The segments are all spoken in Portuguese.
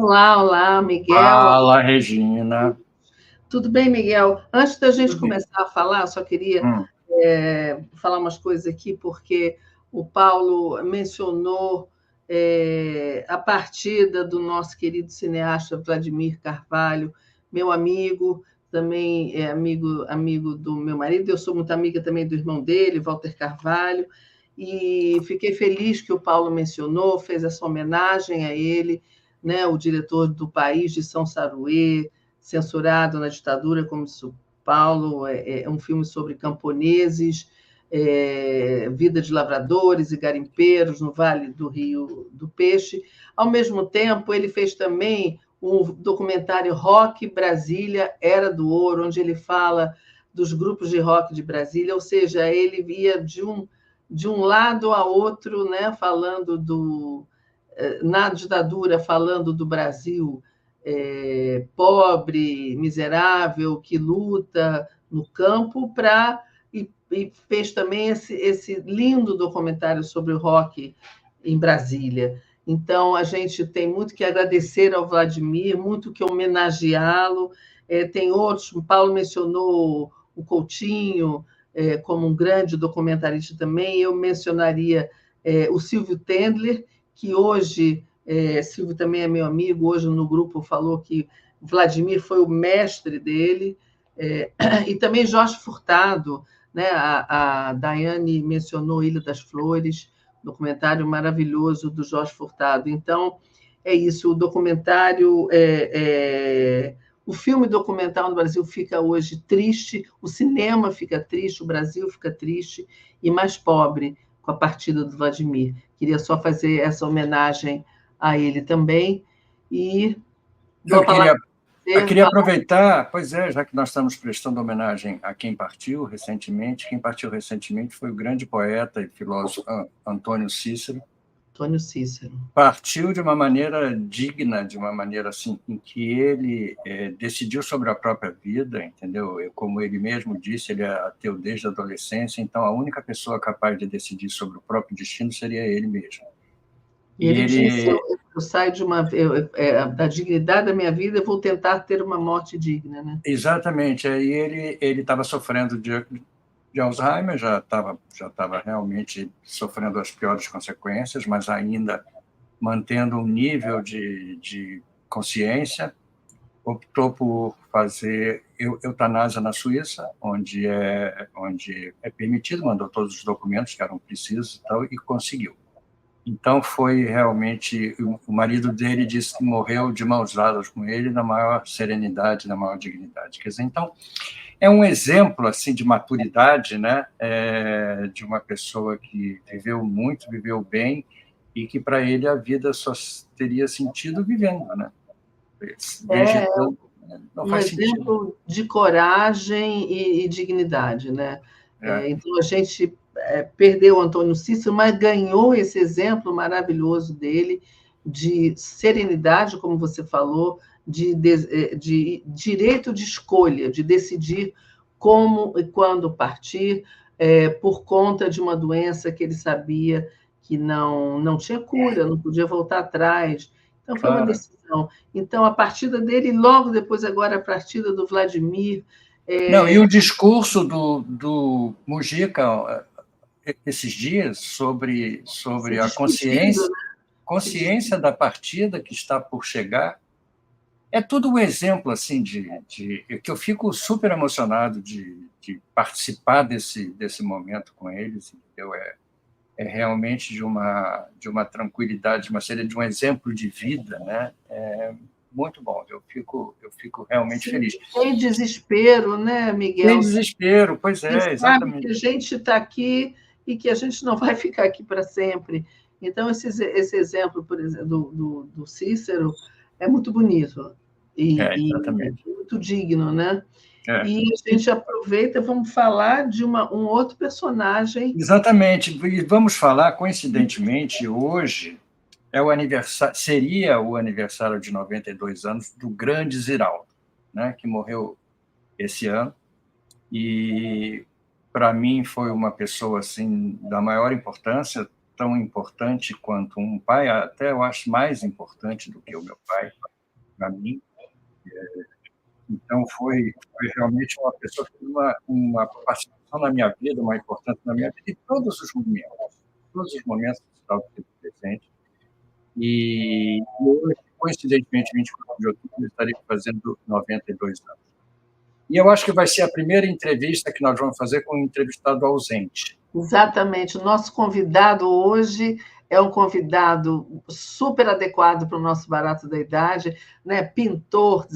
Olá, olá, Miguel. Fala, Regina. Tudo bem, Miguel? Antes da gente Tudo bem? começar a falar, eu só queria Hum, falar umas coisas aqui, porque o Paulo mencionou a partida do nosso querido cineasta Vladimir Carvalho, meu amigo, também é amigo do meu marido. Eu sou muito amiga também do irmão dele, Walter Carvalho, e fiquei feliz que o Paulo mencionou, fez essa homenagem a ele, né, o diretor do País de São Saruê, censurado na ditadura, como disse o Paulo, é um filme sobre camponeses, vida de lavradores e garimpeiros no Vale do Rio do Peixe. Ao mesmo tempo, ele fez também um documentário Rock Brasília, Era do Ouro, onde ele fala dos grupos de rock de Brasília, ou seja, ele ia de um lado a outro, né, falando na ditadura, falando do Brasil pobre, miserável, que luta no campo, e fez também esse lindo documentário sobre o rock em Brasília. Então, a gente tem muito que agradecer ao Vladimir, muito que homenageá-lo. Tem outros, o Paulo mencionou o Coutinho como um grande documentarista também. Eu mencionaria o Silvio Tendler, que hoje Silvio também é meu amigo, hoje no grupo falou que Vladimir foi o mestre dele, e também Jorge Furtado, né? A Daiane mencionou Ilha das Flores, documentário maravilhoso do Jorge Furtado. Então, é isso, o documentário, o filme documental no Brasil fica hoje triste, o cinema fica triste, o Brasil fica triste e mais pobre com a partida do Vladimir. Queria só fazer essa homenagem a ele também. E dou Eu a palavra queria, para eu você. queria aproveitar, pois é, já que nós estamos prestando homenagem a quem partiu recentemente foi o grande poeta e filósofo Antônio Cícero. Antônio Cícero. Partiu de uma maneira digna, de uma maneira assim, em que ele decidiu sobre a própria vida, entendeu? Como ele mesmo disse, ele é ateu desde a adolescência, então a única pessoa capaz de decidir sobre o próprio destino seria ele mesmo. E E ele disse: ele, eu saio da dignidade da minha vida, eu vou tentar ter uma morte digna, né? exatamente, aí ele estava sofrendo de Alzheimer, já estava realmente sofrendo as piores consequências, mas ainda mantendo um nível de consciência. Optou por fazer eutanásia na Suíça, onde é permitido, mandou todos os documentos que eram precisos e tal, e conseguiu. Então, foi realmente... O marido dele disse que morreu de mãos dadas com ele, na maior serenidade, na maior dignidade. Quer dizer, então, é um exemplo assim de maturidade, né? De uma pessoa que viveu muito, viveu bem, e que, para ele, a vida só teria sentido vivendo, né? É Vegetando não um faz sentido. exemplo de coragem e dignidade, né? É, Então, a gente perdeu o Antônio Cícero, mas ganhou esse exemplo maravilhoso dele de serenidade, como você falou, de direito de escolha, de decidir como e quando partir, por conta de uma doença que ele sabia que não tinha cura, não podia voltar atrás. Então, foi uma claro. decisão. Então, a partida dele, logo depois, agora, a partida do Vladimir. Não, e o discurso do Mujica esses dias Se sobre a despedindo, consciência, né? Se consciência da partida que está por chegar, é tudo um exemplo assim que eu fico super emocionado de participar desse momento com eles, entendeu? É realmente de uma tranquilidade, de um exemplo de vida, né? Muito bom, eu fico realmente Sim, feliz. sem desespero, né, Sem Miguel? desespero, pois Ele é, sabe que exatamente. a gente está aqui e que a gente não vai ficar aqui para sempre. Então, esse exemplo, por exemplo, do Cícero é muito bonito e Exatamente. muito digno, né? É. E a gente aproveita, vamos falar de um outro personagem. Exatamente. E vamos falar, coincidentemente, hoje seria o aniversário de 92 anos do grande Ziraldo, né, que morreu esse ano. E, para mim, foi uma pessoa assim, da maior importância, tão importante quanto um pai, até eu acho mais importante do que o meu pai. para mim. Então, foi realmente uma pessoa que teve uma participação na minha vida, uma importância na minha vida, em todos os momentos que estava presente. E hoje, coincidentemente, 24 de outubro, eu estarei fazendo 92 anos. E eu acho que vai ser a primeira entrevista que nós vamos fazer com um entrevistado ausente. Exatamente. O nosso convidado hoje é um convidado super adequado para o nosso barato da idade, né? Pintor,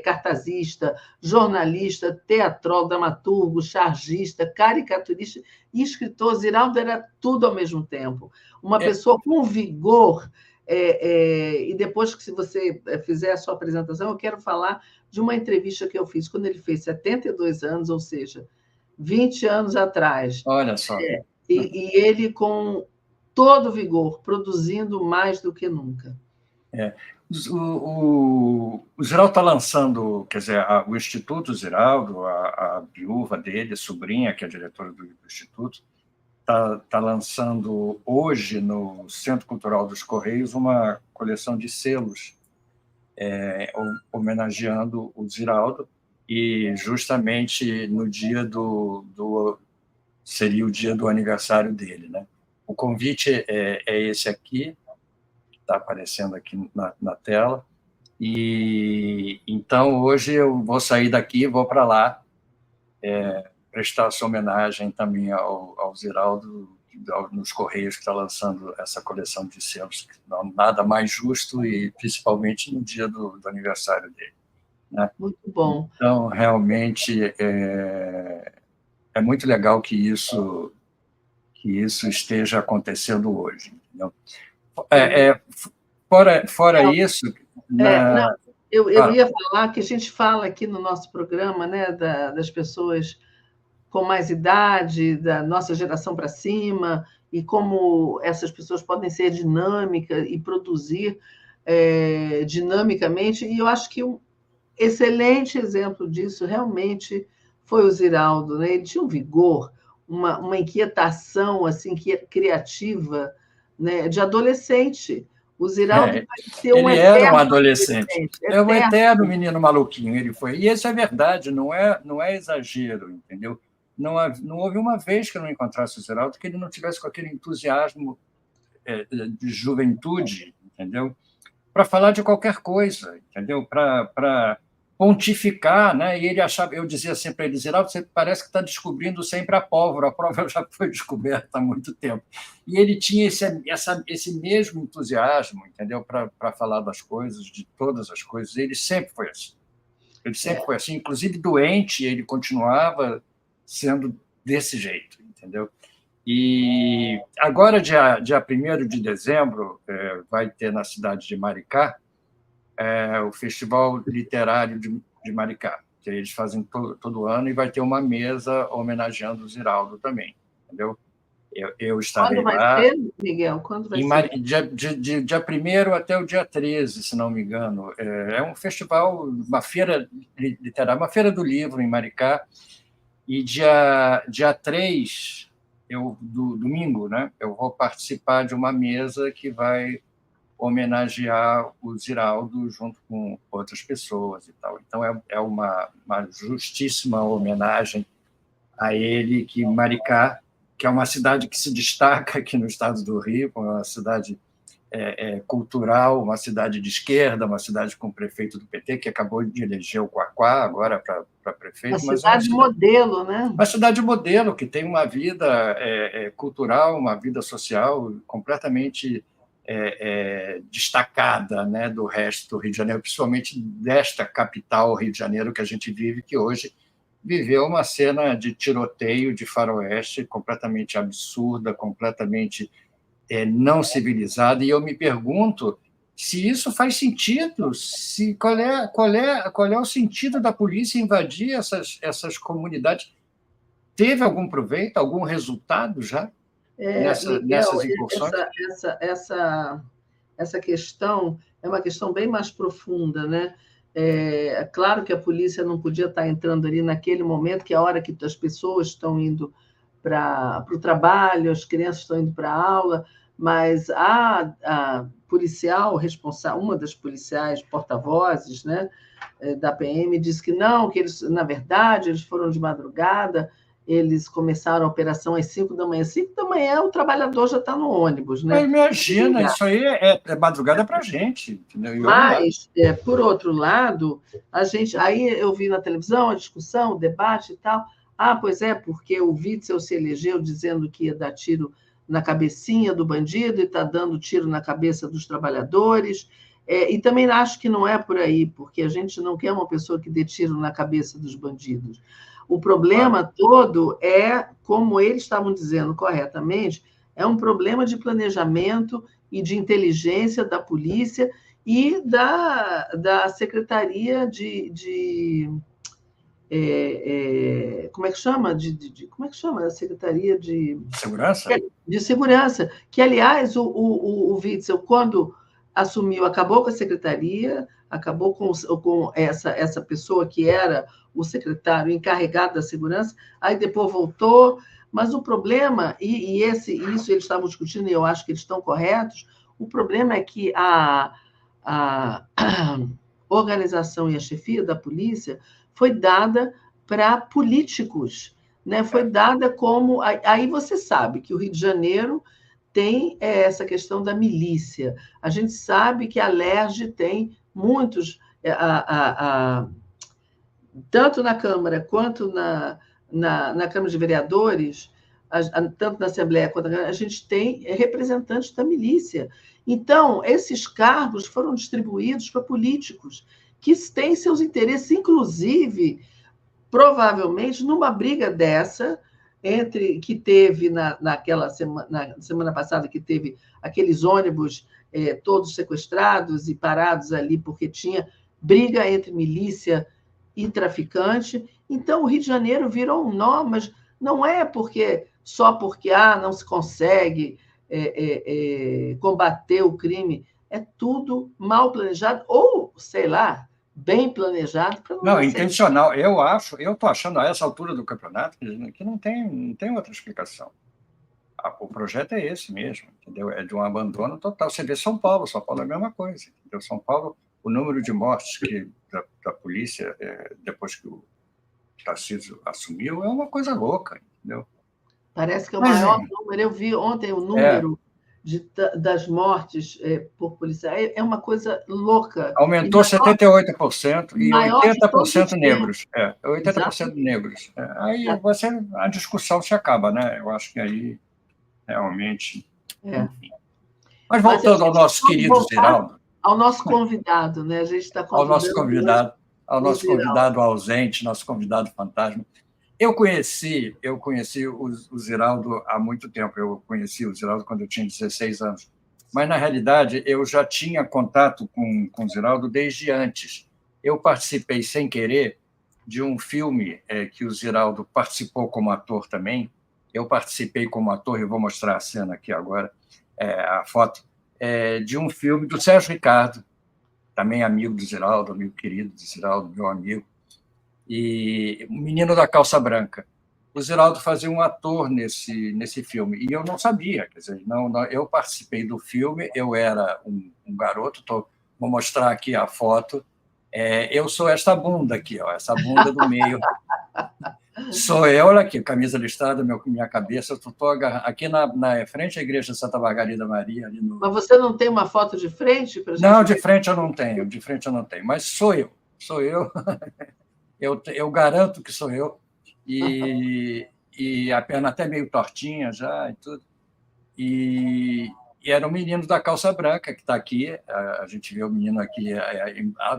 cartazista, jornalista, teatrólogo, dramaturgo, chargista, caricaturista e escritor. Ziraldo era tudo ao mesmo tempo. Uma pessoa com vigor. E depois que, se você fizer a sua apresentação, eu quero falar de uma entrevista que eu fiz quando ele fez 72 anos, ou seja, 20 anos atrás. Olha só. E ele com todo vigor, produzindo mais do que nunca. O Ziraldo está lançando, quer dizer, o Instituto Ziraldo, a viúva dele, sobrinha, que é a diretora do Instituto, está lançando hoje no Centro Cultural dos Correios uma coleção de selos homenageando o Ziraldo, e justamente no dia seria o dia do aniversário dele, né? O convite é esse aqui, que está aparecendo aqui na tela, e então hoje eu vou sair daqui e vou para lá prestar essa homenagem também ao Ziraldo, nos Correios, que está lançando essa coleção de selos. Nada mais justo, e principalmente no dia do aniversário dele, né? Muito bom. Então, realmente, é muito legal que isso esteja acontecendo hoje. Entendeu? Fora isso... Eu ia falar que a gente fala aqui no nosso programa, né, das pessoas com mais idade, da nossa geração para cima, e como essas pessoas podem ser dinâmicas e produzir dinamicamente. E eu acho que um excelente exemplo disso realmente foi o Ziraldo, né? Ele tinha um vigor, uma inquietação assim, criativa, né, de adolescente. O Ziraldo parecia ele era um adolescente. É um eterno menino maluquinho, ele foi. E isso é verdade, não é exagero, entendeu? Não houve uma vez que eu não encontrasse o Ziraldo que ele não tivesse com aquele entusiasmo de juventude, entendeu? Para falar de qualquer coisa, entendeu? Para pontificar, né? E ele achava, eu dizia sempre para ele, Ziraldo, você parece que está descobrindo sempre a pólvora já foi descoberta há muito tempo. E ele tinha esse mesmo entusiasmo, entendeu? Para falar das coisas, de todas as coisas. Ele sempre foi assim. Ele sempre foi assim, inclusive doente, ele continuava sendo desse jeito, entendeu? E agora, dia 1º de dezembro, vai ter na cidade de Maricá o Festival Literário de Maricá, que eles fazem todo ano, e vai ter uma mesa homenageando o Ziraldo também, entendeu? Eu estarei lá. Quando vai ser, Miguel? Quando vai ser? Dia 1º até o dia 13, se não me engano. É um festival, uma feira literária, uma feira do livro em Maricá. E dia 3, domingo, né, eu vou participar de uma mesa que vai homenagear o Ziraldo junto com outras pessoas e tal. Então, é uma justíssima homenagem a ele, que Maricá, que é uma cidade que se destaca aqui no estado do Rio, uma cidade cultural, uma cidade de esquerda, uma cidade com o prefeito do PT, que acabou de eleger o Quaquá agora para prefeito. Uma cidade modelo, né? Uma cidade modelo, que tem uma vida cultural, uma vida social completamente destacada, né, do resto do Rio de Janeiro, principalmente desta capital, Rio de Janeiro, que a gente vive, que hoje viveu uma cena de tiroteio, de faroeste completamente absurda, completamente não civilizada, e eu me pergunto se isso faz sentido, qual é o sentido da polícia invadir essas comunidades? Teve algum proveito, algum resultado já nessas incursões? Essa questão é uma questão bem mais profunda, né? É claro que a polícia não podia estar entrando ali naquele momento, que é a hora que as pessoas estão indo para o trabalho, as crianças estão indo para a aula, mas a policial responsável, uma das policiais porta-vozes, né, da PM, disse que não, que eles, na verdade, eles foram de madrugada, eles começaram a operação às 5 da manhã. 5 da manhã o trabalhador já está no ônibus, Mas né? imagina, isso aí é madrugada para a gente, entendeu? E olha lá. Mas, por outro lado, aí eu vi na televisão a discussão, o debate e tal. Ah, pois é, porque o Witzel se elegeu dizendo que ia dar tiro na cabecinha do bandido e está dando tiro na cabeça dos trabalhadores. E também acho que não é por aí, porque a gente não quer uma pessoa que dê tiro na cabeça dos bandidos. O problema todo é, como eles estavam dizendo corretamente, é um problema de planejamento e de inteligência da polícia e da Secretaria como é que chama? Como é que chama? A Secretaria Segurança? De Segurança, que, aliás, o Witzel, quando assumiu, acabou com a secretaria, acabou com essa pessoa que era o secretário encarregado da segurança, aí depois voltou, mas o problema, isso eles estavam discutindo, e eu acho que eles estão corretos, o problema é que a organização e a chefia da polícia foi dada para políticos, né? Foi dada como... Aí você sabe que o Rio de Janeiro tem essa questão da milícia. A gente sabe que a LERJ tem muitos... tanto na Câmara quanto na Câmara de Vereadores, tanto na Assembleia quanto na Câmara, a gente tem representantes da milícia. Então, esses cargos foram distribuídos para políticos que têm seus interesses, inclusive, provavelmente, numa briga dessa, que teve naquela na semana passada, que teve aqueles ônibus todos sequestrados e parados ali, porque tinha briga entre milícia e traficante. Então, o Rio de Janeiro virou um nó, mas não é só porque não se consegue combater o crime, é tudo mal planejado, ou, sei lá, bem planejado para não intencional. Eu estou achando a essa altura do campeonato que não tem outra explicação. O projeto é esse mesmo, entendeu? É de um abandono total. Você vê São Paulo é a mesma coisa, entendeu? São Paulo, o número de mortes da polícia depois que o Tarcísio assumiu é uma coisa louca, entendeu? Parece que é o maior número. Eu vi ontem o número das mortes por polícia. É uma coisa louca. Aumentou 78% e 80% negros. 80% Exatamente. negros. Aí a discussão se acaba, né? Eu acho que aí realmente... Enfim. Mas voltando ao nosso querido Ziraldo. Ao nosso convidado, né? A gente está convidando ao nosso convidado ausente, nosso convidado fantasma. Eu conheci o Ziraldo há muito tempo. Eu conheci o Ziraldo quando eu tinha 16 anos. Mas, na realidade, eu já tinha contato com o Ziraldo desde antes. Eu participei, sem querer, de um filme que o Ziraldo participou como ator também. Eu participei como ator, eu vou mostrar a cena aqui agora, a foto, de um filme do Sérgio Ricardo, também amigo do Ziraldo, amigo querido do Ziraldo, meu amigo, e O Menino da Calça Branca. O Ziraldo fazia um ator nesse filme, e eu não sabia, quer dizer, não, eu participei do filme, eu era um garoto, vou mostrar aqui a foto, eu sou esta bunda aqui, ó, essa bunda do meio. Sou eu, olha aqui, camisa listrada, minha cabeça, eu estou aqui na frente à igreja de Santa Margarida Maria. Mas você não tem uma foto de frente? Não, de frente eu não tenho, mas sou eu. Eu garanto que sou eu, e a perna até meio tortinha já e tudo. E era o menino da calça branca que está aqui, a gente vê o menino aqui,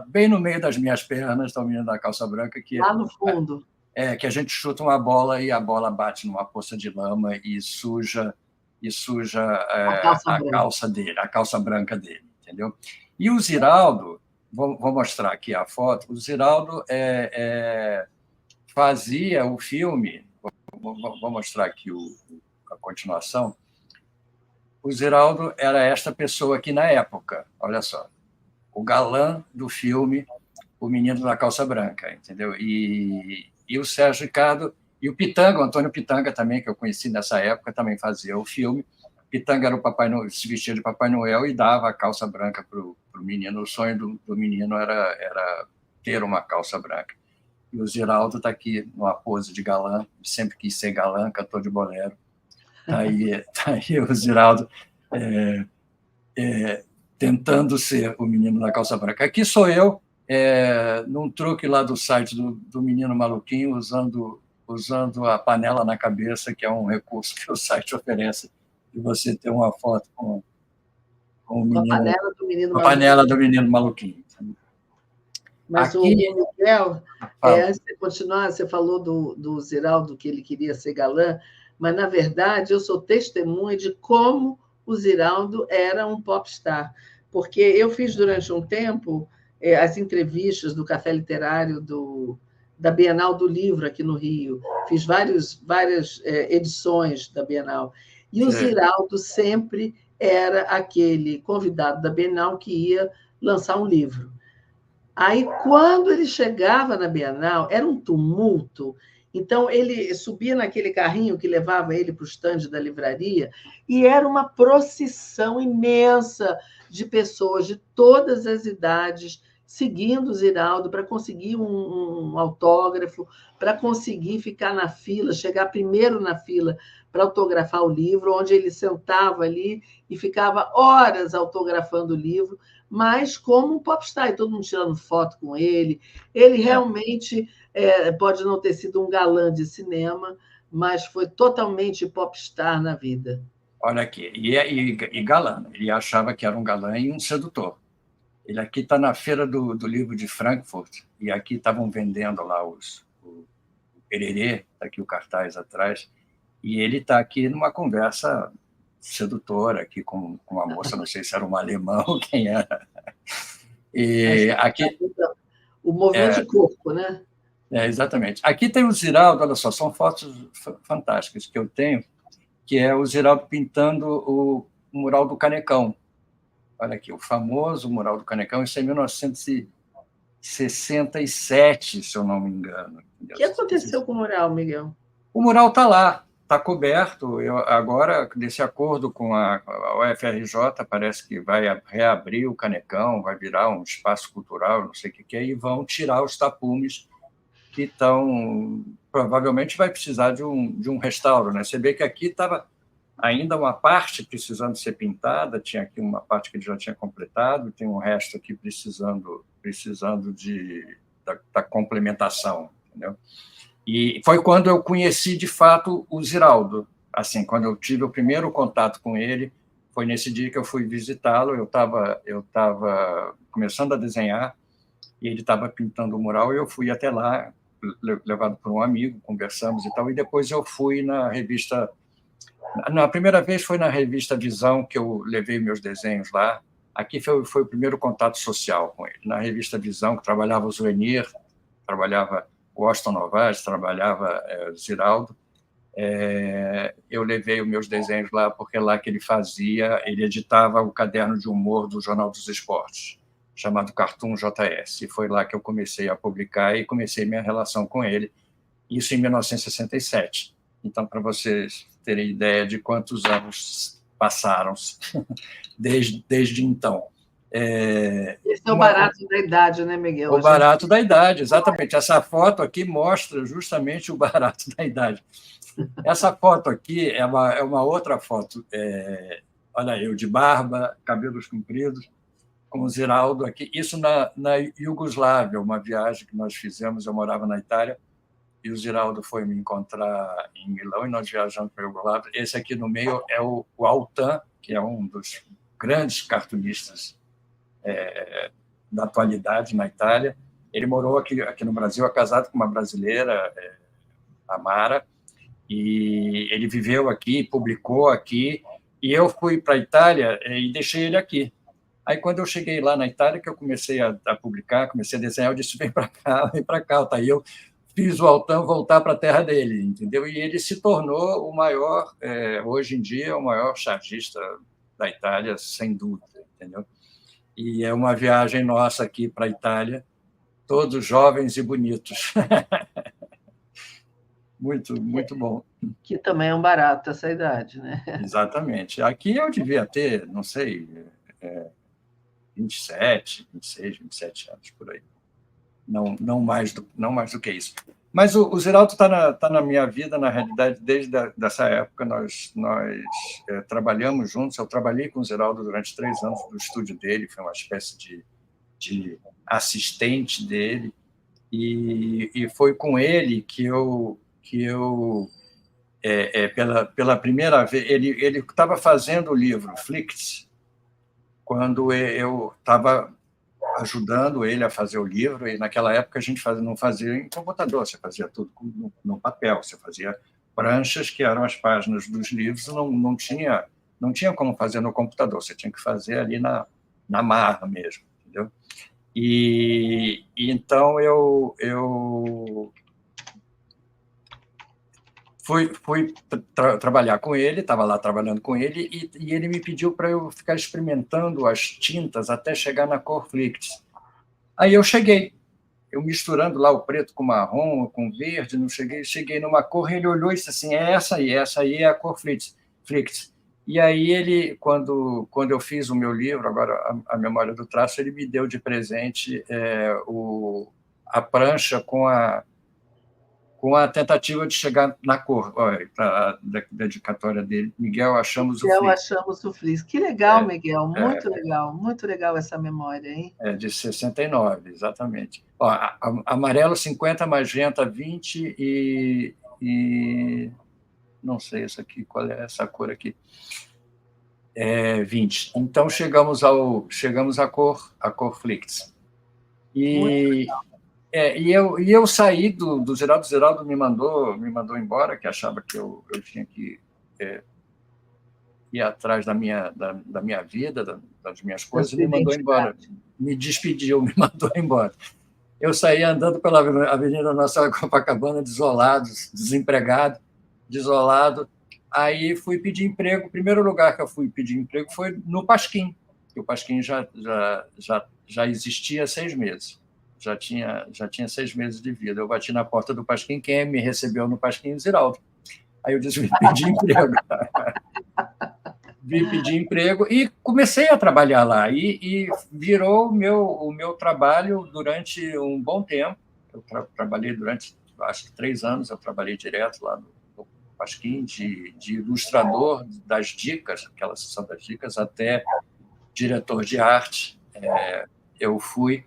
bem no meio das minhas pernas está o menino da calça branca. Lá no fundo. Que a gente chuta uma bola e a bola bate numa poça de lama e suja a calça branca dele, entendeu? E o Ziraldo, vou mostrar aqui a foto, o Ziraldo fazia o filme, vou mostrar aqui a continuação, o Ziraldo era esta pessoa aqui na época, olha só, o galã do filme O Menino da Calça Branca, entendeu? E o Sérgio Ricardo, e o Pitanga, o Antônio Pitanga também, que eu conheci nessa época, também fazia o filme. Pitanga era o Papai Noel, se vestia de Papai Noel e dava a calça branca para o menino. O sonho do menino era ter uma calça branca. E o Ziraldo está aqui numa pose de galã, sempre quis ser galã, cantor de bolero. Está aí o Ziraldo tentando ser o menino da calça branca. Aqui sou eu, num truque lá do site do Menino Maluquinho, usando a panela na cabeça, que é um recurso que o site oferece, de você ter uma foto com o menino, a panela do menino maluquinho. Panela do Menino Maluquinho. Mas aqui, o Miguel, antes de continuar, você falou do Ziraldo, que ele queria ser galã, mas, na verdade, eu sou testemunha de como o Ziraldo era um popstar, porque eu fiz, durante um tempo, as entrevistas do Café Literário da Bienal do Livro aqui no Rio. Fiz várias edições da Bienal. E o Ziraldo sempre era aquele convidado da Bienal que ia lançar um livro. Aí, quando ele chegava na Bienal, era um tumulto. Então, ele subia naquele carrinho que levava ele para o estande da livraria, e era uma procissão imensa de pessoas de todas as idades seguindo o Ziraldo para conseguir um autógrafo, para conseguir ficar na fila, chegar primeiro na fila para autografar o livro, onde ele sentava ali e ficava horas autografando o livro, mas como um popstar, e todo mundo tirando foto com ele. Ele realmente pode não ter sido um galã de cinema, mas foi totalmente popstar na vida. Olha aqui, e galã. Ele achava que era um galã e um sedutor. Ele aqui está na feira do livro de Frankfurt, e aqui estavam vendendo lá o Pererê, está aqui o cartaz atrás, e ele está aqui numa conversa sedutora aqui com uma moça, não sei se era uma alemã ou quem era. E aqui, o movimento de corpo, né? Exatamente. Aqui tem o Ziraldo, olha só, são fotos fantásticas que eu tenho, que é o Ziraldo pintando o mural do Canecão. Olha aqui, o famoso mural do Canecão, isso é 1967, se eu não me engano. O que aconteceu com o mural, Miguel? O mural está lá, está coberto. Agora, desse acordo com a UFRJ, parece que vai reabrir o Canecão, vai virar um espaço cultural, não sei o que é, e vão tirar os tapumes que estão... Provavelmente vai precisar de um restauro, né? Você vê que aqui estava ainda uma parte precisando ser pintada, tinha aqui uma parte que ele já tinha completado, tem um resto aqui precisando da complementação, entendeu? E foi quando eu conheci, de fato, o Ziraldo. Assim, quando eu tive o primeiro contato com ele, foi nesse dia que eu fui visitá-lo. Eu estava começando a desenhar e ele estava pintando o mural, e eu fui até lá, levado por um amigo, conversamos e tal, e depois eu fui na revista... A primeira vez foi na revista Visão, que eu levei meus desenhos lá. Aqui foi o primeiro contato social com ele. Na revista Visão, que trabalhava o Zuenir, trabalhava o Austin Novaes, trabalhava Ziraldo. Eu levei os meus desenhos lá, porque é lá que ele editava o caderno de humor do Jornal dos Esportes, chamado Cartoon JS. E foi lá que eu comecei a publicar e comecei minha relação com ele, isso em 1967. Então, para vocês terem ideia de quantos anos passaram desde então. Esse é o barato da idade, né, Miguel? O barato da idade, exatamente. Essa foto aqui mostra justamente o barato da idade. Essa foto aqui é uma outra foto. Olha, eu de barba, cabelos compridos, com o Ziraldo aqui. Isso na Iugoslávia, uma viagem que nós fizemos, eu morava na Itália, e o Ziraldo foi me encontrar em Milão, e nós viajamos para o Iugoslávia. Esse aqui no meio é o Altan, que é um dos grandes cartunistas da atualidade na Itália. Ele morou aqui no Brasil, é casado com uma brasileira, a Mara, e ele viveu aqui, publicou aqui, e eu fui para a Itália e deixei ele aqui. Aí, quando eu cheguei lá na Itália, que eu comecei a publicar, comecei a desenhar, eu disse, vem para cá. Aí eu fiz o Altan voltar para a terra dele, entendeu? E ele se tornou o maior, hoje em dia, o maior chargista da Itália, sem dúvida, entendeu? E é uma viagem nossa aqui para a Itália, todos jovens e bonitos. muito bom. Que também é um barato essa idade, né? Exatamente. Aqui eu devia ter, não sei, 27, 26, 27 anos, por aí. Não mais do que isso. Mas o Ziraldo está na minha vida, na realidade, desde dessa época. Nós trabalhamos juntos. Eu trabalhei com o Ziraldo durante 3 anos no estúdio dele, foi uma espécie de assistente dele. E foi com ele que eu pela primeira vez, ele estava fazendo o livro Flicts, quando eu estava ajudando ele a fazer o livro, e naquela época a gente não fazia em computador, você fazia tudo no papel, você fazia pranchas que eram as páginas dos livros, não tinha como fazer no computador, você tinha que fazer ali na marra mesmo, entendeu? E então eu fui trabalhar com ele, estava lá trabalhando com ele, e ele me pediu para eu ficar experimentando as tintas até chegar na cor Flicts. Aí eu misturando lá o preto com marrom, com verde, não cheguei numa cor, ele olhou e disse assim, essa aí é a cor Flicts. E aí ele, quando eu fiz o meu livro, agora a Memória do Traço, ele me deu de presente a prancha com a tentativa de chegar na cor. Olha, a dedicatória dele, Miguel Achamos o Miguel Flicts. Achamos o Flis. Que legal, Miguel, muito legal essa memória, hein? De 69, exatamente. Ó, amarelo 50, magenta 20 e não sei essa aqui, qual é essa cor aqui? 20. Então chegamos à cor Flicts. E eu saí do Ziraldo. Ziraldo me mandou embora, que achava que eu tinha que ir atrás da minha vida, das minhas coisas, e me mandou embora. Me despediu, me mandou embora. Eu saí andando pela Avenida Nossa Copacabana, desempregado, desolado. Aí fui pedir emprego. O primeiro lugar que eu fui pedir emprego foi no Pasquim, que o Pasquim já existia há 6 meses. Já tinha 6 meses de vida. Eu bati na porta do Pasquim, quem me recebeu no Pasquim? O Ziraldo. Aí eu disse, vim pedir emprego. Vim pedir emprego e comecei a trabalhar lá. E virou o meu trabalho durante um bom tempo. Eu trabalhei durante, acho que 3 anos, eu trabalhei direto lá no Pasquim, de ilustrador das dicas, aquela sessão das dicas, até diretor de arte. Eu fui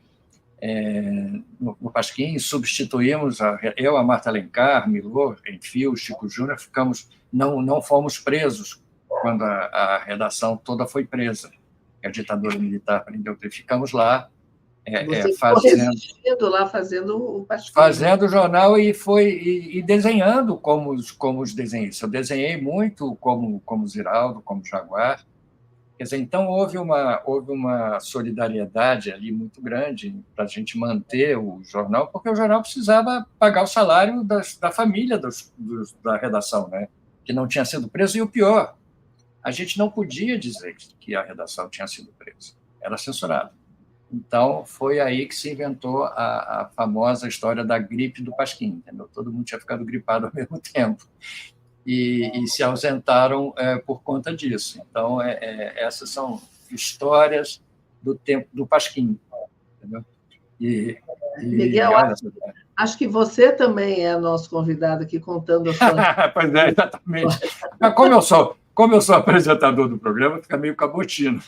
no Pasquim, substituímos eu, a Marta Alencar, Milor, Enfio, Chico Júnior, não fomos presos quando a redação toda foi presa. A ditadura militar prendeu, ficamos lá Você ficou resistindo lá, fazendo o Pasquim. Fazendo o jornal e desenhando como os desenhistas. Eu desenhei muito como Ziraldo, como Jaguar. Quer dizer, então houve uma solidariedade ali muito grande para a gente manter o jornal, porque o jornal precisava pagar o salário da família da redação, né? Que não tinha sido preso. E o pior, a gente não podia dizer que a redação tinha sido presa, era censurado. Então, foi aí que se inventou a famosa história da gripe do Pasquim, entendeu? Todo mundo tinha ficado gripado ao mesmo tempo. E se ausentaram por conta disso. Então, essas são histórias do tempo do Pasquim. Entendeu? Miguel, acho que você também é nosso convidado aqui contando a sua... Pois é, exatamente. Mas como eu sou apresentador do programa, fica meio cabotino.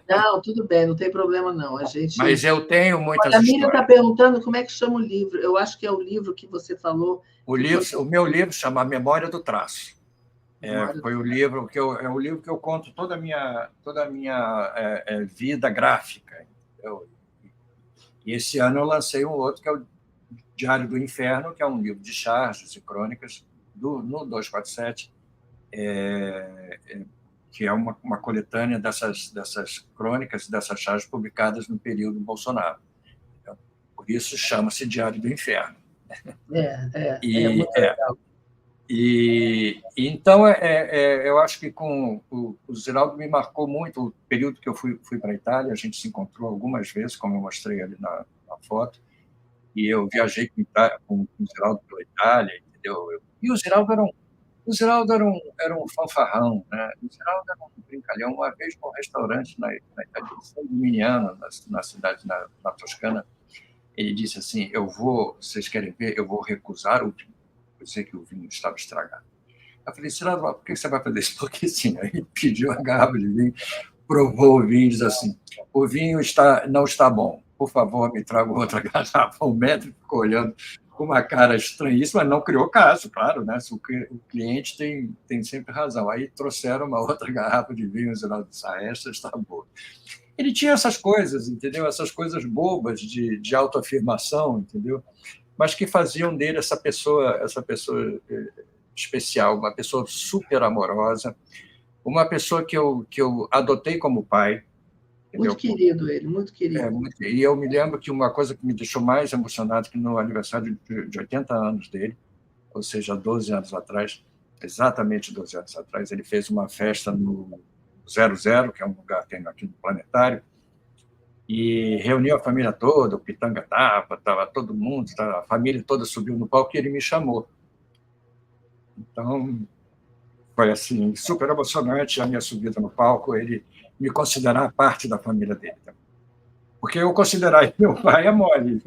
Não, tudo bem, não tem problema não. Mas eu tenho muitas histórias. A Miriam está perguntando como é que chama o livro. Eu acho que é o livro que você falou. O meu livro chama Memória do Traço. Foi o livro que eu conto toda a minha vida gráfica. E esse ano eu lancei um outro, que é o Diário do Inferno, que é um livro de charges e crônicas no 247, que é uma coletânea dessas crônicas, dessas charges publicadas no período Bolsonaro. Então, por isso chama-se Diário do Inferno. É muito legal. Então, eu acho que com o Ziraldo me marcou muito o período que eu fui para a Itália. A gente se encontrou algumas vezes, como eu mostrei ali na foto, e eu viajei com o Ziraldo pela Itália, entendeu? Eu E o Ziraldo era um fanfarrão, né? O Ziraldo era um brincalhão. Uma vez num restaurante na Itália, San Gimignano, na cidade, na Toscana, ele disse assim: vocês querem ver? Eu vou recusar o vinho. Eu sei que o vinho estava estragado. Eu falei: Ziraldo, por que você vai fazer isso? Porque sim. Aí ele pediu uma garrafa de vinho, provou o vinho e disse assim: o vinho não está bom. Por favor, me traga outra garrafa. O médico ficou olhando com uma cara estranhíssima, não criou caso, claro, né? O cliente tem sempre razão. Aí trouxeram uma outra garrafa de vinho, e ela disse: esta está boa. Ele tinha essas coisas, entendeu? Essas coisas bobas de autoafirmação, entendeu? Mas que faziam dele essa pessoa especial, uma pessoa super amorosa, uma pessoa que eu adotei como pai, Muito entendeu? querido ele, muito querido. E eu me lembro que uma coisa que me deixou mais emocionado que no aniversário de 80 anos dele, ou seja, 12 anos atrás, exatamente 12 anos atrás, ele fez uma festa no 00, que é um lugar que tem aqui no Planetário, e reuniu a família toda, o Pitanga estava todo mundo, a família toda subiu no palco e ele me chamou. Então, foi assim, super emocionante a minha subida no palco, ele me considerar parte da família dele. Porque eu considerar ele meu pai é mole.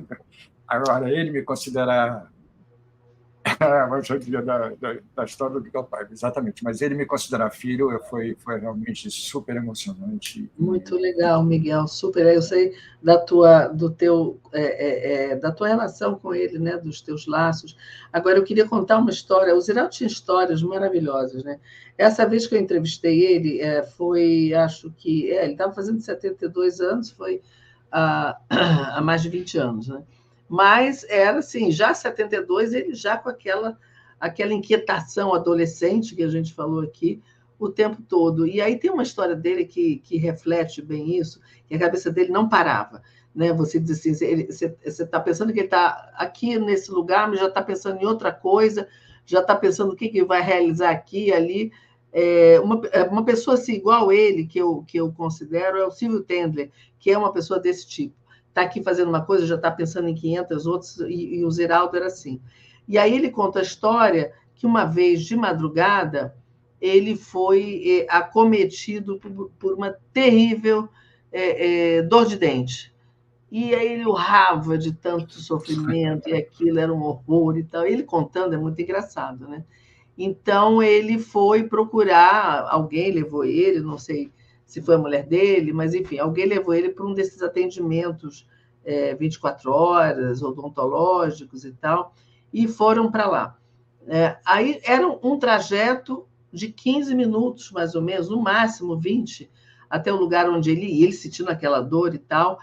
Agora, ele me considerar mas eu diria da história do meu pai, exatamente. Mas ele me considerar filho foi realmente super emocionante. Muito legal, Miguel, super. Eu sei da tua relação com ele, né? Dos teus laços. Agora, eu queria contar uma história. O Ziraldo tinha histórias maravilhosas, né? Essa vez que eu entrevistei ele, foi, acho que, ele estava fazendo 72 anos, foi há mais de 20 anos, né? Mas era assim, já 72, ele já com aquela inquietação adolescente que a gente falou aqui, o tempo todo. E aí tem uma história dele que reflete bem isso, que a cabeça dele não parava. Né? Você diz assim, você está pensando que ele está aqui nesse lugar, mas já está pensando em outra coisa, já está pensando o que vai realizar aqui e ali. Uma pessoa assim, igual ele, que eu considero, é o Silvio Tendler, que é uma pessoa desse tipo. Está aqui fazendo uma coisa, já está pensando em 500 outras, e o Ziraldo era assim. E aí ele conta a história que uma vez, de madrugada, ele foi acometido por uma terrível dor de dente. E aí ele urrava de tanto sofrimento, e aquilo era um horror e tal. Ele contando é muito engraçado, né? Então ele foi procurar, alguém levou ele, não sei se foi a mulher dele, mas enfim, alguém levou ele para um desses atendimentos 24 horas, odontológicos e tal, e foram para lá. Aí era um trajeto de 15 minutos, mais ou menos, no máximo 20, até o lugar onde ele ia, ele sentindo aquela dor e tal.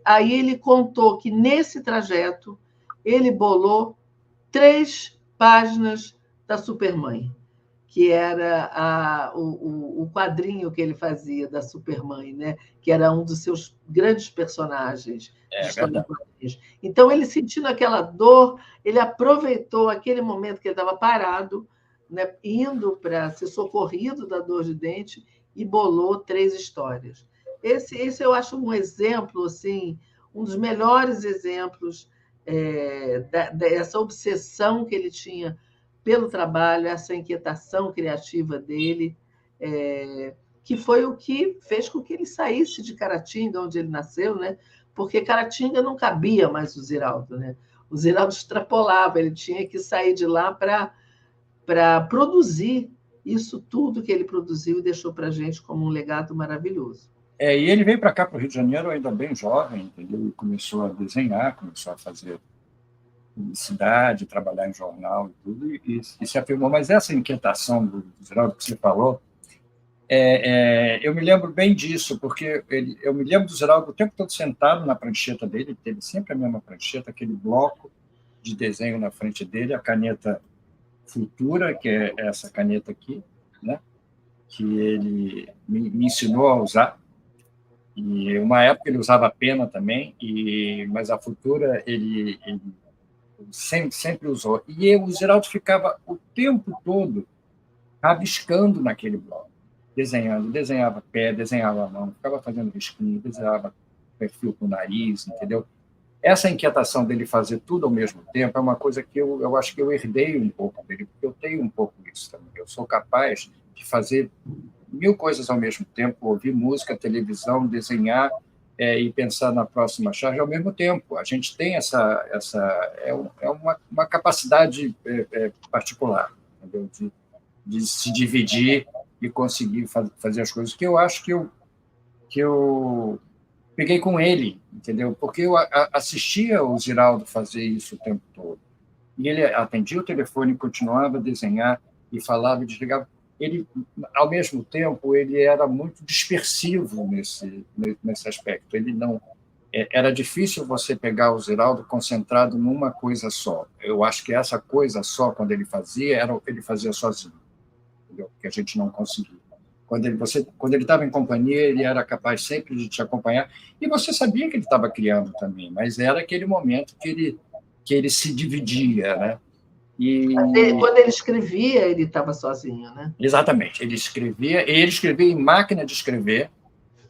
Aí ele contou que nesse trajeto ele bolou 3 páginas da Supermãe, que era o quadrinho que ele fazia da Supermãe, né? Que era um dos seus grandes personagens de É história em verdade. quadrinhos. Então, ele sentindo aquela dor, ele aproveitou aquele momento que ele estava parado, né? Indo para ser socorrido da dor de dente, e bolou 3 histórias. Esse eu acho um exemplo, assim, um dos melhores exemplos dessa obsessão que ele tinha pelo trabalho, essa inquietação criativa dele, que foi o que fez com que ele saísse de Caratinga, onde ele nasceu, né? Porque Caratinga não cabia mais o Ziraldo, né? O Ziraldo extrapolava, ele tinha que sair de lá para produzir isso tudo que ele produziu e deixou para a gente como um legado maravilhoso. E ele veio para cá, para o Rio de Janeiro, ainda bem jovem, entendeu? E começou a desenhar, começou a fazer publicidade, trabalhar em jornal e tudo, e se afirmou. Mas essa inquietação do Geraldo que você falou, eu me lembro bem disso, porque eu me lembro do Geraldo o tempo todo sentado na prancheta dele, ele teve sempre a mesma prancheta, aquele bloco de desenho na frente dele, a caneta Futura, que é essa caneta aqui, né? Que ele me ensinou a usar. E uma época ele usava pena também, mas a Futura ele sempre usou. E o Geraldo ficava o tempo todo rabiscando naquele bloco, desenhando, desenhava pé, desenhava mão, ficava fazendo risquinho, desenhava perfil com o nariz, entendeu? essa inquietação dele fazer tudo ao mesmo tempo é uma coisa que eu acho que eu herdei um pouco dele, porque eu tenho um pouco disso também. Eu sou capaz de fazer 1000 coisas ao mesmo tempo, ouvir música, televisão, desenhar e pensar na próxima charge ao mesmo tempo. A gente tem uma capacidade particular, entendeu? De se dividir e conseguir fazer as coisas, que eu acho que eu peguei com ele, entendeu? Porque eu assistia o Ziraldo fazer isso o tempo todo. E ele atendia o telefone, continuava a desenhar e falava e desligava. Ele, ao mesmo tempo, ele era muito dispersivo nesse aspecto. Ele não era difícil você pegar o Ziraldo concentrado numa coisa só. Eu acho que essa coisa só, quando ele fazia sozinho, entendeu? Que a gente não conseguia. Quando ele estava em companhia, ele era capaz sempre de te acompanhar, e você sabia que ele estava criando também, mas era aquele momento que ele se dividia, né? Quando ele escrevia, ele estava sozinho, né? Exatamente. Ele escrevia em máquina de escrever,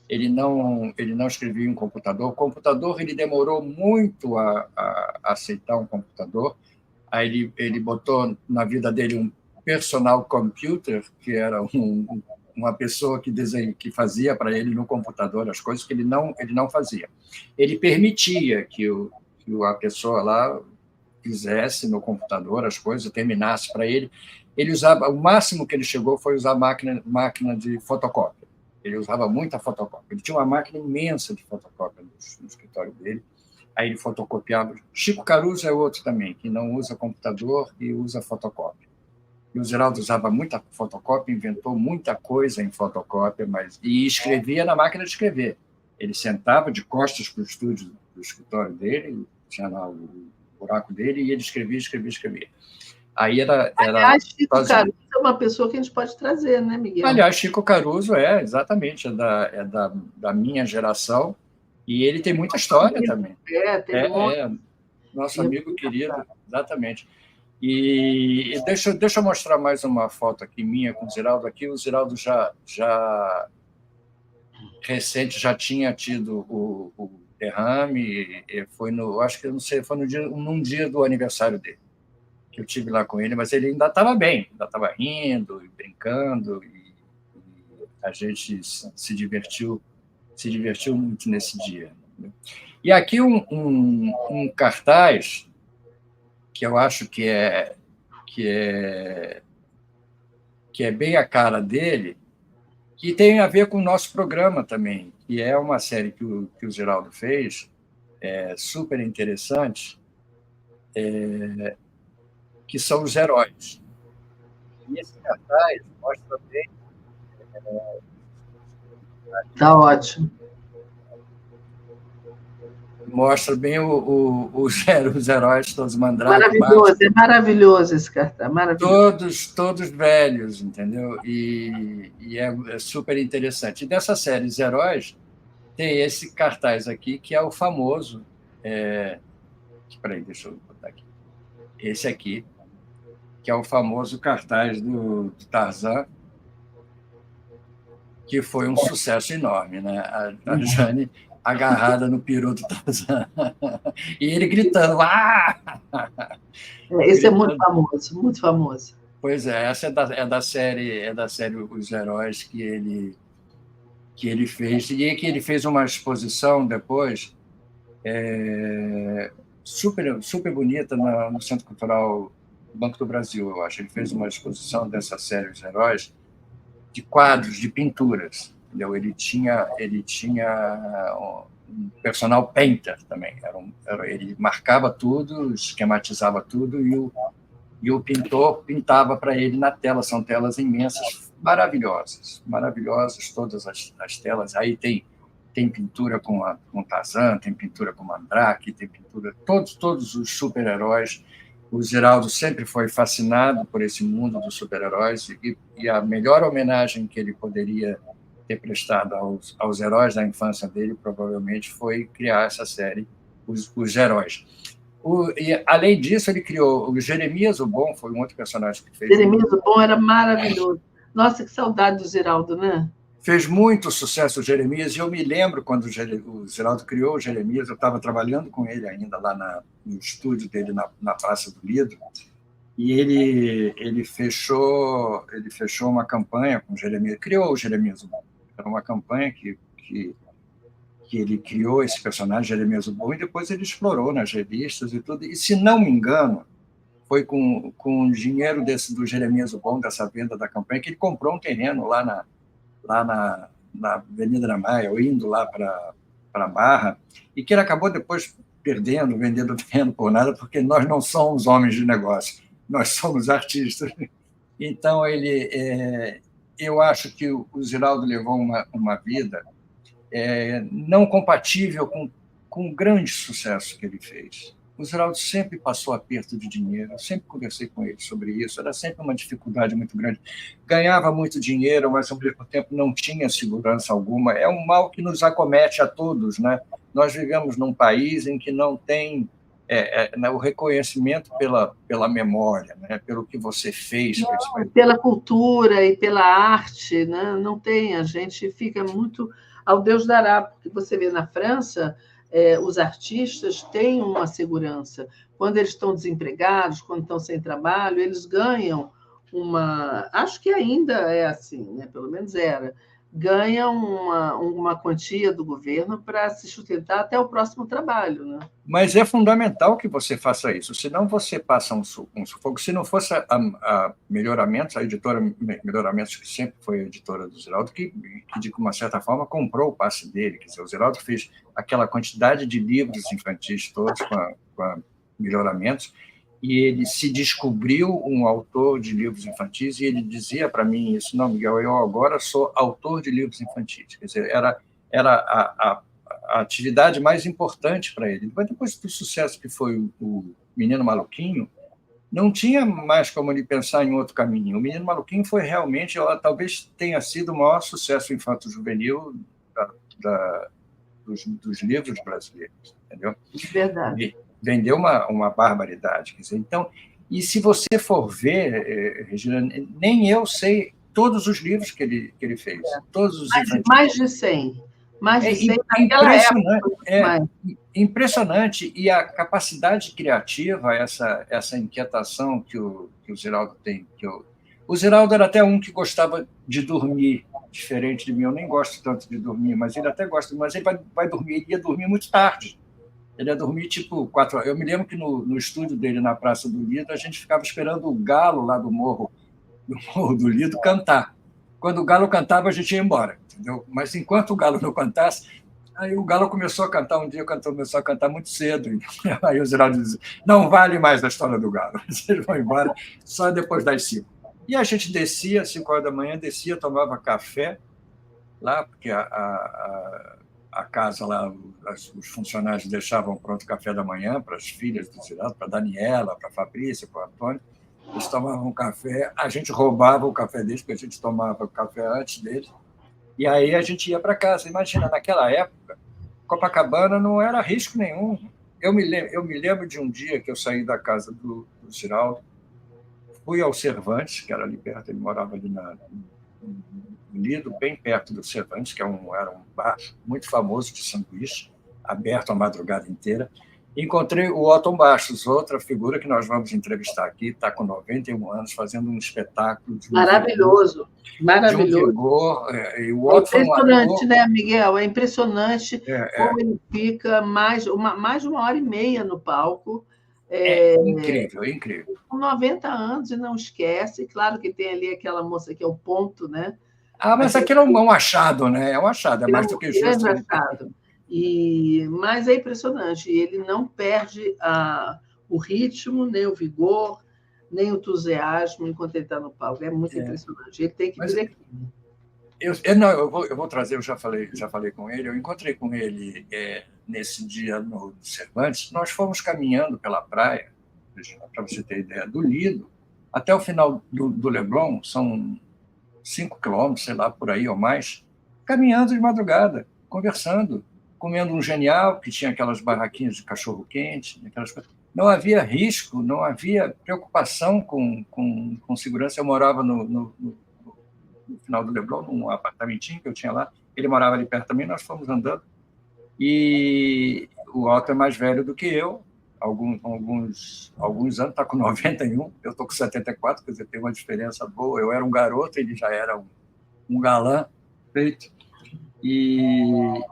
ele não escrevia em computador. O computador, ele demorou muito a aceitar um computador. Aí ele botou na vida dele um personal computer, que era uma pessoa que fazia para ele no computador as coisas que ele não fazia. Ele permitia que a pessoa lá fizesse no computador as coisas, terminasse para ele. Ele usava, o máximo que ele chegou foi usar máquina de fotocópia. Ele usava muita fotocópia. Ele tinha uma máquina imensa de fotocópia no escritório dele. Aí ele fotocopiava. Chico Caruso é outro também, que não usa computador e usa fotocópia. E o Ziraldo usava muita fotocópia, inventou muita coisa em fotocópia, e escrevia na máquina de escrever. Ele sentava de costas para o estúdio do escritório dele, tinha lá o buraco dele, e ele escrevia. Aí Aliás, Chico Caruso é uma pessoa que a gente pode trazer, né, Miguel? Aliás, Chico Caruso exatamente, da minha geração, e ele tem muita história também. Nosso amigo querido, exatamente. E deixa eu mostrar mais uma foto aqui minha com o Ziraldo aqui. O Ziraldo já recente já tinha tido o derrame, acho que não sei, foi num dia do aniversário dele que eu tive lá com ele, mas ele ainda estava bem, ainda estava rindo e brincando, e a gente se divertiu muito nesse dia. E aqui um cartaz que eu acho que é bem a cara dele, que tem a ver com o nosso programa também, que é uma série que o Ziraldo fez, super interessante, que são os heróis. E esse cartaz mostra bem... Está ótimo. Mostra bem os heróis todos, Mandrake. Maravilhoso esse cartaz, maravilhoso. Todos velhos, entendeu? E é super interessante. E dessa série, os heróis, tem esse cartaz aqui, que é o famoso... Espera aí, deixa eu botar aqui. Esse aqui, que é o famoso cartaz do Tarzan, que foi um sucesso enorme, né? A Jane agarrada no peru do Tarzan. E ele gritando, ¡ah! Esse é muito famoso, muito famoso. Pois é, essa é da série Os Heróis que ele fez. E que ele fez uma exposição depois super bonita no Centro Cultural Banco do Brasil, eu acho. Ele fez uma exposição dessa série Os Heróis, de quadros, de pinturas. Entendeu? Ele tinha um personal painter também. Ele marcava tudo, esquematizava tudo, e o pintor pintava para ele na tela. São telas imensas, maravilhosas, todas as telas. Aí tem pintura com Tarzan, tem pintura com Mandrake, tem pintura... Todos os super-heróis. O Ziraldo sempre foi fascinado por esse mundo dos super-heróis, e a melhor homenagem que ele poderia ter prestado aos heróis da infância dele, provavelmente, foi criar essa série, Os Heróis. E, além disso, ele criou o Jeremias o Bom, foi um outro personagem que fez. Jeremias o Bom era maravilhoso. Nossa, que saudade do Ziraldo, né? Fez muito sucesso o Jeremias, e eu me lembro quando o Ziraldo criou o Jeremias, eu estava trabalhando com ele ainda lá no estúdio dele na Praça do Lido, e ele fechou uma campanha com o Jeremias, criou o Jeremias Bom. Era uma campanha que ele criou esse personagem, Jeremias Bom, e depois ele explorou nas revistas e tudo. E, se não me engano, foi com o dinheiro do Jeremias Bom, dessa venda da campanha, que ele comprou um terreno lá na Avenida da Maia, ou indo lá para a Barra, e que ele acabou depois vendendo o terreno por nada, porque nós não somos homens de negócio, nós somos artistas. Então, eu acho que o Ziraldo levou uma vida não compatível com o grande sucesso que ele fez. O Ziraldo sempre passou aperto de dinheiro, eu sempre conversei com ele sobre isso, era sempre uma dificuldade muito grande. Ganhava muito dinheiro, mas, ao mesmo tempo, não tinha segurança alguma. É um mal que nos acomete a todos, né? Nós vivemos num país em que não tem o reconhecimento pela memória, né? Pelo que você fez. Não, pela cultura e pela arte, né? Não tem, a gente fica muito ao Deus dará, porque você vê na França, os artistas têm uma segurança. Quando eles estão desempregados, quando estão sem trabalho, eles ganham uma... Acho que ainda é assim, né? Pelo menos era. Ganham uma quantia do governo para se sustentar até o próximo trabalho, né? Mas é fundamental que você faça isso, senão você passa um sufoco. Se não fosse a Melhoramentos, a editora Melhoramentos, que sempre foi a editora do Ziraldo, que de uma certa forma comprou o passe dele. Quer dizer, o Ziraldo fez aquela quantidade de livros infantis todos com a Melhoramentos, e ele se descobriu um autor de livros infantis, e ele dizia para mim isso: não, Miguel, eu agora sou autor de livros infantis. Quer dizer, era a atividade mais importante para ele. Mas depois do sucesso que foi o Menino Maluquinho, não tinha mais como ele pensar em outro caminho. O Menino Maluquinho foi realmente, talvez tenha sido o maior sucesso infanto-juvenil dos livros brasileiros, entendeu? Verdade. Vendeu uma barbaridade. Quer dizer, então, e se você for ver, Regina, nem eu sei todos os livros que ele fez, todos os infantis. Mais de 100. Mais de 100 naquela época. Impressionante. E a capacidade criativa, essa inquietação que o Ziraldo tem. O Ziraldo era até um que gostava de dormir, diferente de mim. Eu nem gosto tanto de dormir, mas ele até gosta. Mas ele vai dormir, ele ia dormir muito tarde. Ele ia dormir tipo 4 horas. Eu me lembro que no estúdio dele, na Praça do Lido, a gente ficava esperando o galo lá do Morro do Lido cantar. Quando o galo cantava, a gente ia embora, entendeu? Mas enquanto o galo não cantasse, aí o galo começou a cantar um dia, começou a cantar muito cedo. Então, aí o Ziraldo dizia: não vale mais a história do galo, eles vão embora só depois das 5. E a gente descia, às 5 horas da manhã, tomava café lá, porque a casa lá, os funcionários deixavam pronto o café da manhã para as filhas do Ziraldo, para a Daniela, para a Fabrícia, para o Antônio. Eles tomavam café, a gente roubava o café deles, porque a gente tomava o café antes deles, e aí a gente ia para casa. Imagina, naquela época, Copacabana não era risco nenhum. Eu me lembro de um dia que eu saí da casa do Ziraldo, fui ao Cervantes, que era ali perto, ele morava ali no Lido, bem perto do Cervantes, que era um bar muito famoso de sanduíche, aberto a madrugada inteira. Encontrei o Otton Bastos, outra figura que nós vamos entrevistar aqui, está com 91 anos, fazendo um espetáculo de maravilhoso, maravilhoso. De um vigor. E o Otton é impressionante, né, Miguel? É impressionante como ele fica mais de 1h30 no palco. Incrível, é incrível. Com 90 anos e não esquece. Claro que tem ali aquela moça que é o ponto, né? Mas aquilo é um achado, né? É um achado, é mais do que justo. Achado. Mas é impressionante, ele não perde o ritmo, nem o vigor, nem o entusiasmo enquanto ele está no palco. É muito impressionante. Ele tem que vir aqui. Eu vou trazer, eu já falei com ele, eu encontrei com ele nesse dia no Cervantes. Nós fomos caminhando pela praia, para você ter ideia, do Lido até o final do Leblon, são 5 quilômetros, sei lá, por aí ou mais, caminhando de madrugada, conversando, comendo um genial, que tinha aquelas barraquinhas de cachorro-quente, aquelas coisas. Não havia risco, não havia preocupação com segurança. Eu morava no final do Leblon, num apartamentinho que eu tinha lá. Ele morava ali perto também, nós fomos andando. E o Otto é mais velho do que eu, alguns anos, está com 91, eu estou com 74, quer dizer, tem uma diferença boa. Eu era um garoto, ele já era um galã feito. E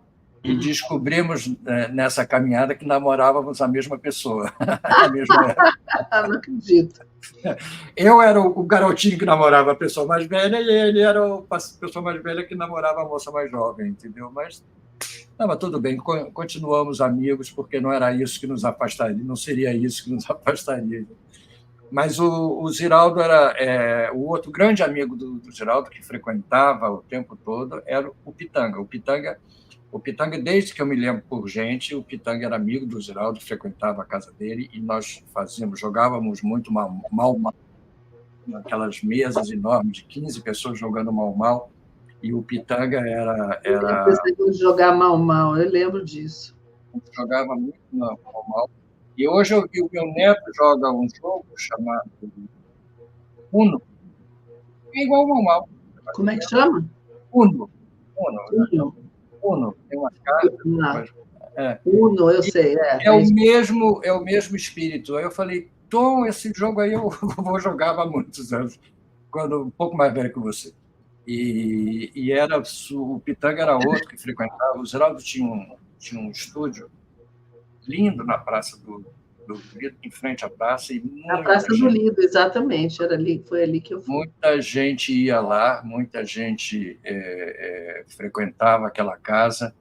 descobrimos nessa caminhada que namorávamos a mesma pessoa, na mesma época. Não acredito. Eu era o garotinho que namorava a pessoa mais velha e ele era a pessoa mais velha que namorava a moça mais jovem, entendeu? Mas tudo bem, continuamos amigos, porque não era isso que nos afastaria, não seria isso que nos afastaria. Mas o Ziraldo era o outro grande amigo do Ziraldo, que frequentava o tempo todo, era o Pitanga. O Pitanga, desde que eu me lembro por gente, o Pitanga era amigo do Ziraldo, frequentava a casa dele, e nós jogávamos muito mal, naquelas mesas enormes de 15 pessoas jogando mal, e o Pitanga era... Eu de jogar mal, eu lembro disso. Jogava muito mal. E hoje eu vi o meu neto joga um jogo chamado Uno. É igual ao mal. Como é que chama? Uno. Tem umas cartas. Uno, eu sei. É o mesmo espírito. Aí eu falei, Tom, esse jogo aí eu vou jogar há muitos anos, quando um pouco mais velho que você. E era o Pitanga era outro que frequentava. O Ziraldo tinha um estúdio lindo na Praça do Lido, em frente à praça. Na Praça do Lido, exatamente. Foi ali que eu fui. Muita gente ia lá, muita gente frequentava aquela casa,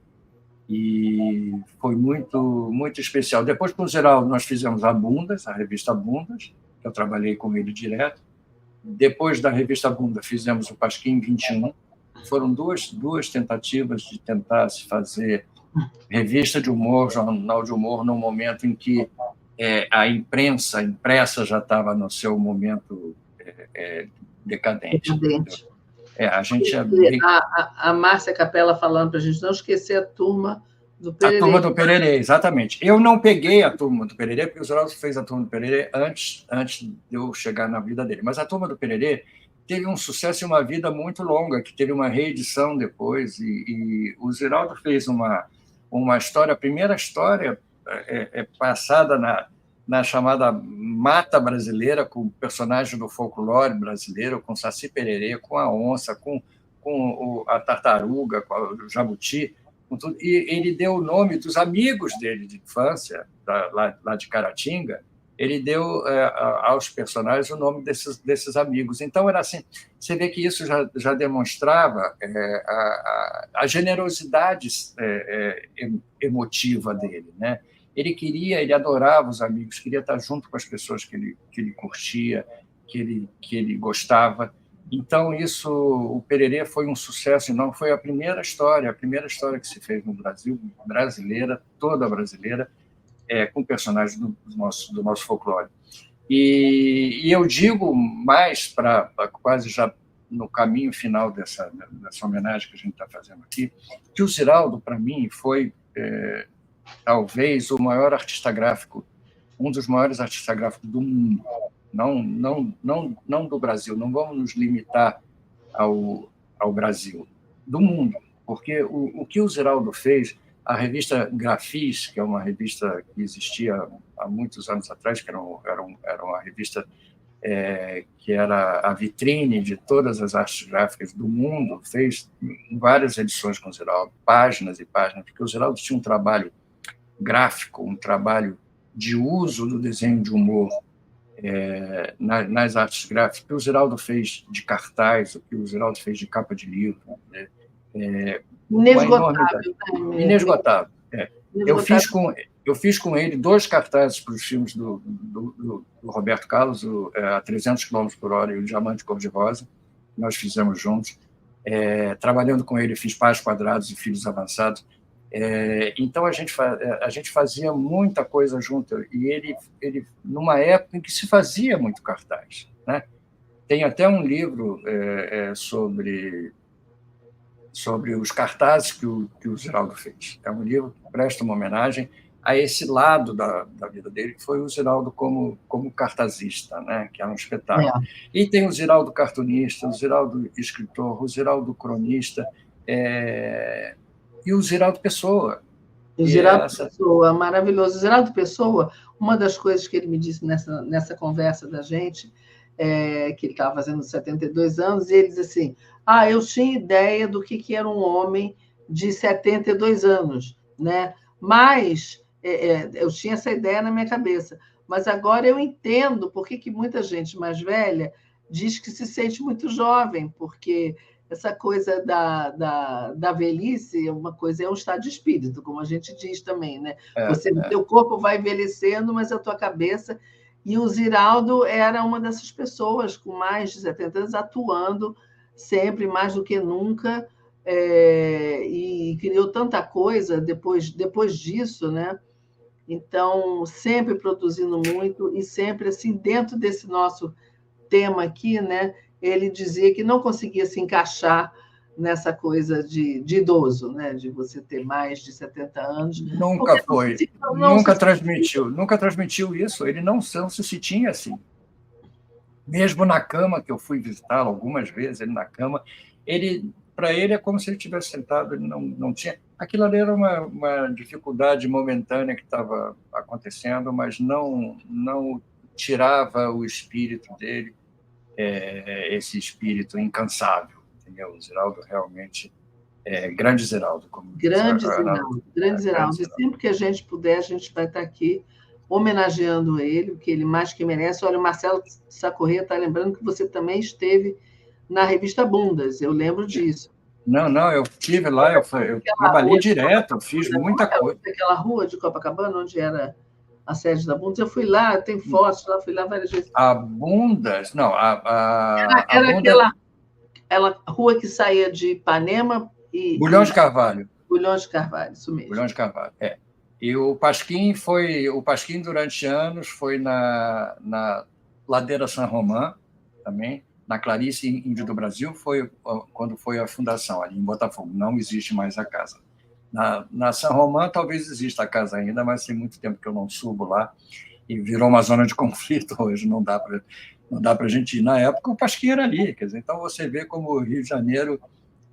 e foi muito, muito especial. Depois, com o Ziraldo, nós fizemos a Bundas, a revista Bundas, que eu trabalhei com ele direto. Depois da revista Bunda, fizemos o Pasquim 21. Foram duas tentativas de tentar se fazer revista de humor, jornal de humor, no momento em que a impressa já estava no seu momento decadente. A gente a Márcia Capella falando para a gente não esquecer a turma do Pererê. A turma do Pererê, exatamente. Eu não peguei a turma do Pererê, porque o Ziraldo fez a turma do Pererê antes de eu chegar na vida dele. Mas a turma do Pererê teve um sucesso e uma vida muito longa, que teve uma reedição depois, e o Ziraldo fez uma história, a primeira história passada na chamada Mata Brasileira, com personagens do folclore brasileiro, com Saci Pererê, com a onça, com a tartaruga, com o jabuti, com tudo. E ele deu o nome dos amigos dele de infância, lá de Caratinga, ele deu aos personagens o nome desses amigos. Então, era assim, você vê que isso já demonstrava a generosidade emotiva dele, né? Ele adorava os amigos, queria estar junto com as pessoas que ele curtia, que ele gostava. Então, o Pererê foi um sucesso enorme. Foi a primeira história que se fez no Brasil, brasileira, toda brasileira, com personagens do nosso folclore. E eu digo mais, para quase já no caminho final dessa homenagem que a gente está fazendo aqui, que o Ziraldo, para mim, foi... talvez o maior artista gráfico, um dos maiores artistas gráficos do mundo, não do Brasil, não vamos nos limitar ao Brasil, do mundo, porque o que o Ziraldo fez, a revista Grafis, que é uma revista que existia há muitos anos atrás, que era uma revista que era a vitrine de todas as artes gráficas do mundo, fez várias edições com o Ziraldo, páginas e páginas, porque o Ziraldo tinha um trabalho gráfico, um trabalho de uso do desenho de humor nas artes gráficas, o que o Ziraldo fez de cartaz, o que o Ziraldo fez de capa de livro. Inesgotável. Eu fiz com ele 2 cartazes para os filmes do Roberto Carlos, a 300 km por hora e o Diamante Cor-de-Rosa, nós fizemos juntos. Trabalhando com ele, fiz Pais Quadrados e Filhos Avançados. Então, a gente fazia muita coisa junto, e ele numa época em que se fazia muito cartaz, né? Tem até um livro sobre os cartazes que o Ziraldo fez. É um livro que presta uma homenagem, a esse lado da vida dele, que foi o Ziraldo como cartazista, né? Que era um espetáculo. E tem o Ziraldo cartunista, o Ziraldo escritor, o Ziraldo cronista, e o Ziraldo Pessoa. O Ziraldo Pessoa, maravilhoso. O Ziraldo Pessoa, uma das coisas que ele me disse nessa conversa da gente, que ele estava fazendo 72 anos, e ele disse assim, eu tinha ideia do que era um homem de 72 anos, né? Mas eu tinha essa ideia na minha cabeça, mas agora eu entendo por que muita gente mais velha diz que se sente muito jovem, porque essa coisa da velhice, uma coisa é um estado de espírito, como a gente diz também, né? O teu corpo vai envelhecendo, mas a tua cabeça... E o Ziraldo era uma dessas pessoas com mais de 70 anos, atuando sempre, mais do que nunca, e criou tanta coisa depois disso, né? Então, sempre produzindo muito, e sempre assim, dentro desse nosso tema aqui, né? Ele dizia que não conseguia se encaixar nessa coisa de idoso, né? De você ter mais de 70 anos. Nunca foi. Nunca transmitiu isso. Ele não se sentia assim. Mesmo na cama, que eu fui visitá-lo algumas vezes, ele na cama, para ele é como se ele tivesse sentado, ele não tinha... Aquilo ali era uma dificuldade momentânea que estava acontecendo, mas não tirava o espírito dele, esse espírito incansável. Entendeu? O Ziraldo realmente grande Ziraldo. Grande Ziraldo. E sempre que a gente puder, a gente vai estar aqui homenageando ele, o que ele mais que merece. Olha, o Marcelo Sacorreia está lembrando que você também esteve na revista Bundas, eu lembro disso. Não, eu estive lá, eu trabalhei direto, eu fiz muita coisa. Aquela rua de Copacabana, onde era a sede da Bundas, eu fui lá, tem fotos lá, fui lá várias vezes. A Bundas, não, era Bundas... aquela rua que saía de Ipanema e... Bulhões de Carvalho. Bulhões de Carvalho, isso mesmo. Bulhões de Carvalho, E o Pasquim durante anos foi na Ladeira San Román, também, na Clarice Índio do Brasil, foi quando foi a fundação, ali em Botafogo. Não existe mais a casa. Na San Román talvez exista a casa ainda, mas tem muito tempo que eu não subo lá, e virou uma zona de conflito hoje, não dá para a gente ir. Na época, o Pasquim era ali, quer dizer, então você vê como o Rio de Janeiro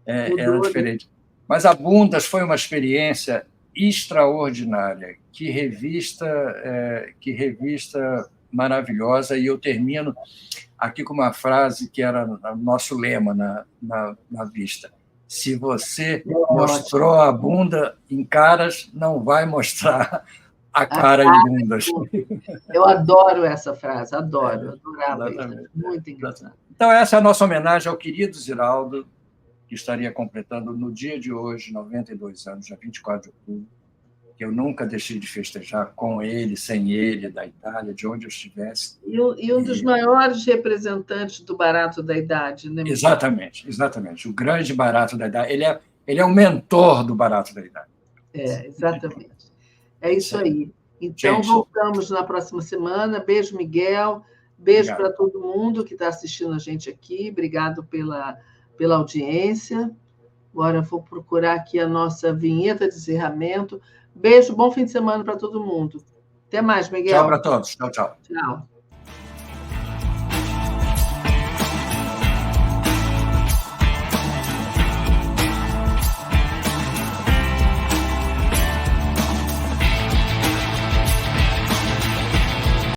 era diferente. Mas a Bundas foi uma experiência extraordinária, que revista maravilhosa, e eu termino aqui com uma frase que era o nosso lema na vista: se você mostrou a bunda em caras, não vai mostrar a cara em bundas. Eu adoro essa frase, adorava isso, muito engraçado. Então, essa é a nossa homenagem ao querido Ziraldo, que estaria completando no dia de hoje 92 anos, dia 24 de outubro, que eu nunca deixei de festejar com ele, sem ele, da Itália, de onde eu estivesse. E um dos maiores representantes do barato da idade, né? Exatamente. O grande barato da idade. Ele é o mentor do barato da idade. Exatamente. É isso aí. Então, voltamos na próxima semana. Beijo, Miguel. Beijo para todo mundo que está assistindo a gente aqui. Obrigado pela audiência. Agora eu vou procurar aqui a nossa vinheta de encerramento. Beijo, bom fim de semana para todo mundo. Até mais, Miguel. Tchau para todos. Tchau. Tchau.